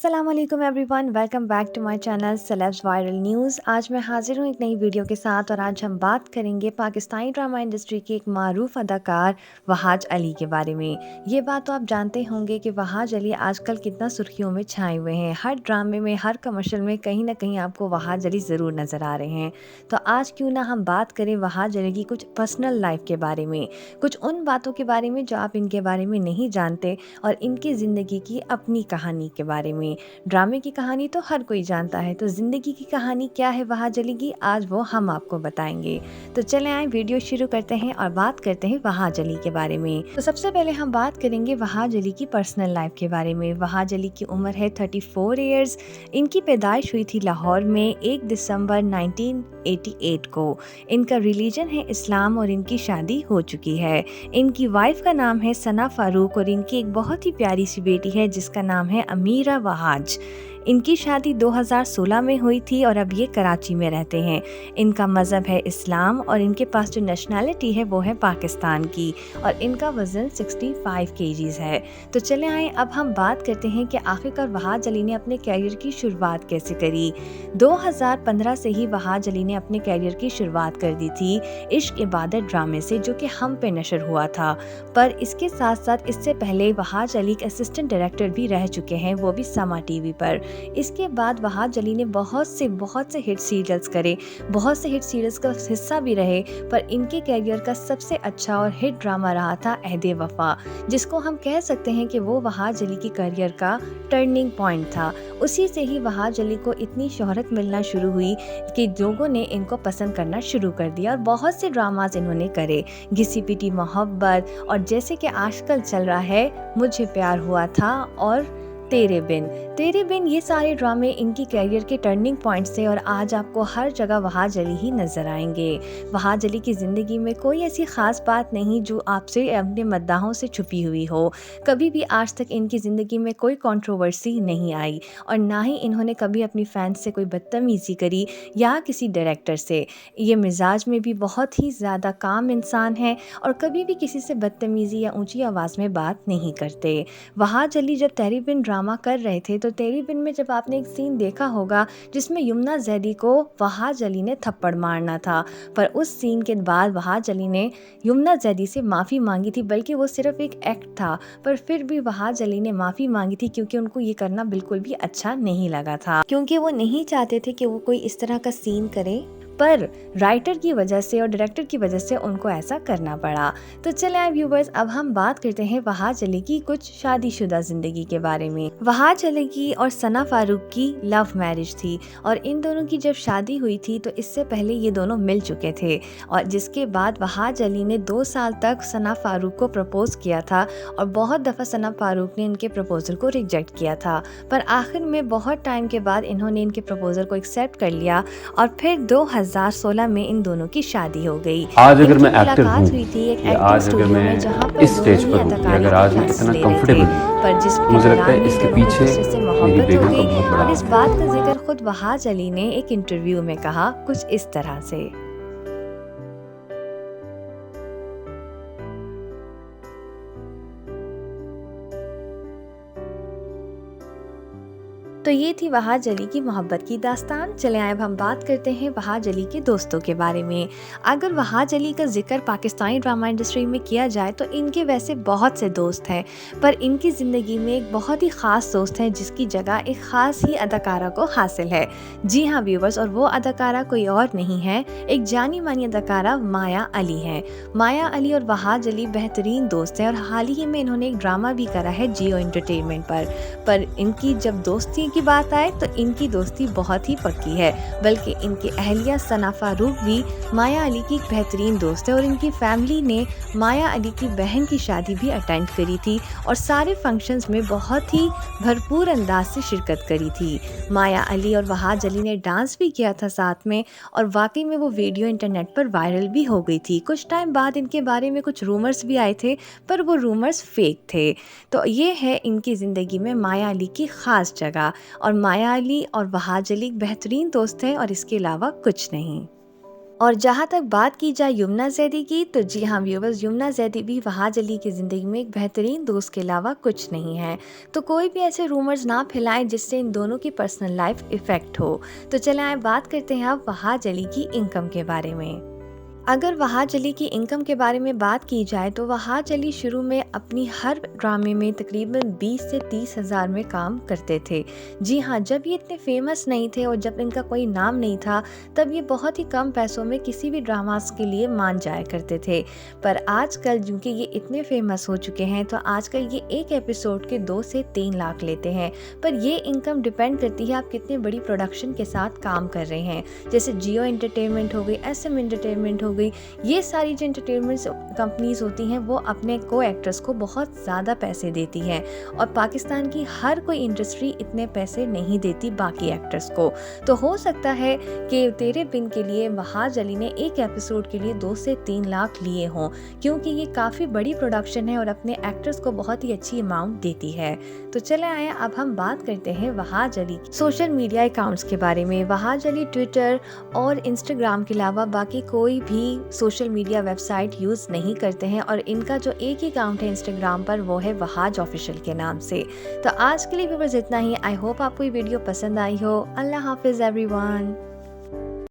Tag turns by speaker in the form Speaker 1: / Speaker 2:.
Speaker 1: अस्सलाम वालेकुम everyone, welcome back to my channel celebs viral news. आज मैं हाजिर हूँ एक नई वीडियो के साथ और आज हम बात करेंगे पाकिस्तानी ड्रामा इंडस्ट्री के एक मारूफ अदाकार वहाज अली के बारे में। ये बात तो आप जानते होंगे कि वहाज अली आजकल कितना सुर्खियों में छाए हुए हैं। हर ड्रामे में, हर कमर्शियल में कहीं ना कहीं आपको वहाज अली ज़रूर नज़र आ रहे हैं। तो आज क्यों ना हम बात करें वहाज अली की कुछ पर्सनल लाइफ के बारे में, कुछ उन बातों के बारे में जो आप इनके बारे में नहीं जानते और इनकी ज़िंदगी की अपनी कहानी के बारे में। ड्रामे की कहानी तो हर कोई जानता है, तो जिंदगी की कहानी क्या है वहाज अली की, आज वो हम आपको बताएंगे। तो चले आए वीडियो शुरू करते हैं और बात करते हैं वहाज अली के बारे में। तो सबसे पहले हम बात करेंगे वहाज अली की पर्सनल लाइफ के बारे में। वहाज अली की उम्र है 34 ईयर्स। इनकी पैदाइश हुई थी लाहौर में 1 दिसंबर 1988 को। इनका रिलीजन है इस्लाम और इनकी शादी हो चुकी है। इनकी वाइफ का नाम है सना फारूक और इनकी एक बहुत ही प्यारी सी बेटी है जिसका नाम है अमीरा वहाज। इनकी शादी 2016 में हुई थी और अब ये कराची में रहते हैं। इनका मज़हब है इस्लाम और इनके पास जो नेशनैलिटी है वो है पाकिस्तान की और इनका वज़न 65 केजीज़ है। तो चले आए अब हम बात करते हैं कि आखिरकार वहाज अली ने अपने कैरियर की शुरुआत कैसे करी। 2015 से ही वहाज अली ने अपने कैरियर की शुरुआत कर दी थी इश्क इबादत ड्रामे से, जो कि हम पे नशर हुआ था। पर इसके साथ साथ इससे पहले वहाज अली के असिस्टेंट डायरेक्टर भी रह चुके हैं, वो भी समा टीवी पर। इसके बाद वहाज अली ने बहुत से हिट सीरियल्स करे, बहुत से हिट सीरियल्स का हिस्सा भी रहे, पर इनके कैरियर का सबसे अच्छा और हिट ड्रामा रहा था अहदे वफा, जिसको हम कह सकते हैं कि वो वहाज अली की करियर का टर्निंग पॉइंट था। उसी से ही वहाज अली को इतनी शोहरत मिलना शुरू हुई कि लोगों ने इनको पसंद करना शुरू कर दिया और बहुत से ड्रामाज इन्होंने करे, घिसी पिटी मोहब्बत और जैसे कि आजकल चल रहा है मुझे प्यार हुआ था और तेरे बिन, ये सारे ड्रामे इनकी कैरियर के टर्निंग पॉइंट थे और आज आपको हर जगह वहाज अली ही नजर आएंगे। वहाज अली की ज़िंदगी में कोई ऐसी ख़ास बात नहीं जो आपसे अपने मद्दाहों से छुपी हुई हो। कभी भी आज तक इनकी ज़िंदगी में कोई कंट्रोवर्सी नहीं आई और ना ही इन्होंने कभी अपनी फैंस से कोई बदतमीज़ी करी या किसी डायरेक्टर से। ये मिजाज में भी बहुत ही ज़्यादा काम इंसान है और कभी भी किसी से बदतमीज़ी या ऊँची आवाज़ में बात नहीं करते। वहाज अली जब तेरी बिन ड्रामा कर रहे थे तो तेरी बिन में जब आपने एक सीन देखा होगा जिसमें यमुना जैदी को वहाज अली ने थप्पड़ मारना था, पर उस सीन के बाद वहाज अली ने यमुना जैदी से माफ़ी मांगी थी, बल्कि वो सिर्फ एक एक्ट था, पर फिर भी वहाज अली ने माफ़ी मांगी थी क्योंकि उनको ये करना बिल्कुल भी अच्छा नहीं लगा था, क्योंकि वो नहीं चाहते थे कि वो कोई इस तरह का सीन करे, पर राइटर की वजह से और डायरेक्टर की वजह से उनको ऐसा करना पड़ा। तो चले आए व्यूवर्स, अब हम बात करते हैं वहाज अली की कुछ शादीशुदा जिंदगी के बारे में। वहाज अली की और सना फारूक की लव मैरिज थी और इन दोनों की जब शादी हुई थी तो इससे पहले ये दोनों मिल चुके थे और जिसके बाद वहाज अली ने 2 साल तक सना फारूक को प्रपोज किया था और बहुत दफ़ा सना फारूक ने इनके प्रपोजल को रिजेक्ट किया था, पर आखिर में बहुत टाइम के बाद इन्होंने इनके प्रपोजल को एक्सेप्ट कर लिया और फिर 2016 में इन दोनों की शादी हो गई।
Speaker 2: आज अगर मैं एक्टर
Speaker 1: मुलाकात
Speaker 2: हूँ
Speaker 1: हुई थी एक
Speaker 2: या
Speaker 1: एक्टिंग
Speaker 2: आज अगर
Speaker 1: स्टूडियो
Speaker 2: मैं
Speaker 1: में जहाँ पर
Speaker 2: इस स्टेज
Speaker 1: दोनों ही
Speaker 2: पर हूँ या
Speaker 1: अदाकारी
Speaker 2: अगर
Speaker 1: के
Speaker 2: आज मैं
Speaker 1: क्लासेस
Speaker 2: इतना
Speaker 1: ले रहे
Speaker 2: कंफर्टेबल
Speaker 1: थे,
Speaker 2: हूँ,
Speaker 1: पर जिसके
Speaker 2: मुझे लगता
Speaker 1: दौरान
Speaker 2: है
Speaker 1: ही
Speaker 2: इसके
Speaker 1: दोनों एक
Speaker 2: पीछे
Speaker 1: दूसरे से
Speaker 2: मेरी
Speaker 1: मोहब्बत हो
Speaker 2: बेगम का
Speaker 1: गई
Speaker 2: बहुत बड़ा
Speaker 1: और इस
Speaker 2: हाथ
Speaker 1: बात
Speaker 2: है।
Speaker 1: का जिक्र खुद वहाज अली ने एक इंटरव्यू में कहा कुछ इस तरह से। तो ये थी वहाज अली की मोहब्बत की दास्तान। चले आए अब हम बात करते हैं वहाज अली के दोस्तों के बारे में। अगर वहाज अली का जिक्र पाकिस्तानी ड्रामा इंडस्ट्री में किया जाए तो इनके वैसे बहुत से दोस्त हैं, पर इनकी ज़िंदगी में एक बहुत ही ख़ास दोस्त है जिसकी जगह एक ख़ास ही अदाकारा को हासिल है। जी हाँ व्यूवर्स, और वो अदाकारा कोई और नहीं है, एक जानी मानी अदाकारा माया अली है। माया अली और वहाज अली बेहतरीन दोस्त हैं और हाल ही में इन्होंने एक ड्रामा भी करा है जियो एंटरटेनमेंट पर इनकी जब दोस्ती की बात आए तो इनकी दोस्ती बहुत ही पक्की है, बल्कि इनकी अहलिया सना फारूक भी माया अली की एक बेहतरीन दोस्त है और इनकी फैमिली ने माया अली की बहन की शादी भी अटेंड करी थी और सारे फंक्शंस में बहुत ही भरपूर अंदाज से शिरकत करी थी। माया अली और वहाज अली ने डांस भी किया था साथ में और वाकई में वो वीडियो इंटरनेट पर वायरल भी हो गई थी। कुछ टाइम बाद इनके बारे में कुछ रूमर्स भी आए थे, पर वो रूमर्स फेक थे। तो ये है इनकी ज़िंदगी में माया अली की ख़ास जगह और माया अली और वहाज अली बेहतरीन दोस्त हैं और इसके अलावा कुछ नहीं। और जहाँ तक बात की जाए यमुना ज़ैदी की, तो जी हाँ व्यूवर्स, यमुना ज़ैदी भी वहाज अली की ज़िंदगी में एक बेहतरीन दोस्त के अलावा कुछ नहीं है। तो कोई भी ऐसे रूमर्स ना फैलाएं जिससे इन दोनों की पर्सनल लाइफ इफ़ेक्ट हो। तो चलें आए बात करते हैं अब वहाज अली की इनकम के बारे में। अगर वहाज अली की इनकम के बारे में बात की जाए तो वहाज अली शुरू में अपनी हर ड्रामे में तकरीबन 20 से 30 हज़ार में काम करते थे। जी हाँ, जब ये इतने फेमस नहीं थे और जब इनका कोई नाम नहीं था, तब ये बहुत ही कम पैसों में किसी भी ड्रामास के लिए मान जाया करते थे। पर आजकल क्योंकि ये इतने फेमस हो चुके हैं, तो आजकल ये एक एपिसोड के 2 से 3 लाख लेते हैं। पर ये इनकम डिपेंड करती है आप कितने बड़ी प्रोडक्शन के साथ काम कर रहे हैं। जैसे जियो एंटरटेनमेंट हो गई, SM एंटरटेनमेंट हो गई, ये सारी जो एंटरटेनमेंट कंपनीज होती हैं वो अपने को एक्टर्स को बहुत ज़्यादा पैसे देती हैं, और पाकिस्तान की हर कोई इंडस्ट्री इतने पैसे नहीं देती बाकी एक्टर्स को। तो हो सकता है कि तेरे बिन के लिए वहाज अली ने एक एपिसोड के लिए 2 से 3 लाख लिए हों, क्योंकि ये काफ़ी बड़ी प्रोडक्शन है और अपने एक्टर्स को बहुत ही अच्छी अमाउंट देती है। तो चले आए अब हम बात करते हैं Wahaj Ali social media accounts के बारे में। वहाज अली ट्विटर और इंस्टाग्राम के अलावा बाकी कोई भी सोशल मीडिया वेबसाइट यूज़ नहीं करते हैं, और इनका जो एक ही अकाउंट है इंस्टाग्राम पर वो है वहाज ऑफिशियल के नाम से। तो आज के लिए व्यूअर्स इतना ही। आई होप आपको ये वीडियो पसंद आई हो। अल्लाह हाफिज़ एवरीवन।